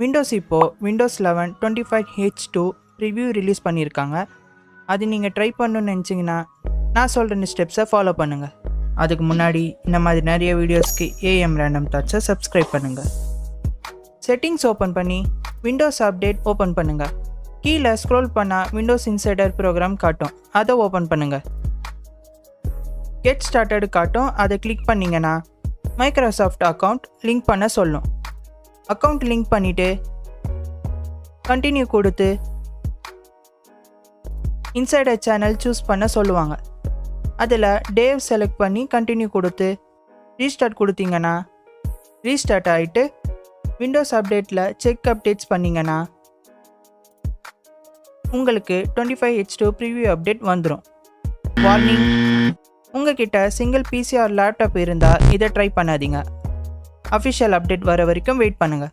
Windows இப்போது Windows 11 25H2 preview release பண்ணியிருக்காங்க. அது நீங்கள் ட்ரை பண்ணணும்னு நினச்சிங்கன்னா நான் சொல்கிற ஸ்டெப்ஸை ஃபாலோ பண்ணுங்கள். அதுக்கு முன்னாடி இந்த மாதிரி நிறைய வீடியோஸ்க்கு ஏஎம் ரேண்டம் தாட்ஸை சப்ஸ்கிரைப் பண்ணுங்கள். செட்டிங்ஸ் ஓப்பன் பண்ணி விண்டோஸ் அப்டேட் ஓப்பன் பண்ணுங்கள். கீழே ஸ்க்ரோல் பண்ணால் விண்டோஸ் இன்சைடர் ப்ரோக்ராம் காட்டும், அதை ஓப்பன் பண்ணுங்கள். கெட் ஸ்டார்டட் காட்டும், அதை கிளிக் பண்ணிங்கன்னா மைக்ரோசாஃப்ட் அக்கௌண்ட் லிங்க் பண்ண சொல்லும். அக்கௌண்ட் லிங்க் பண்ணிவிட்டு கண்டினியூ கொடுத்து இன்சைடர் சேனல் சூஸ் பண்ண சொல்லுவாங்க. அதில் டேவ் செலக்ட் பண்ணி கண்டினியூ கொடுத்து ரீஸ்டார்ட் கொடுத்தீங்கன்னா ரீஸ்டார்ட் ஆகிட்டு விண்டோஸ் அப்டேட்டில் செக் அப்டேட்ஸ் பண்ணிங்கன்னா உங்களுக்கு 25H2 ப்ரிவ்யூ அப்டேட் வந்துடும். வார்னிங், உங்ககிட்ட சிங்கிள் பிசி ஆர் லேப்டாப் இருந்தால் இதை ட்ரை பண்ணாதீங்க. அஃபிஷியல் அப்டேட் வர வரைக்கும் வெயிட் பண்ணுங்கள்.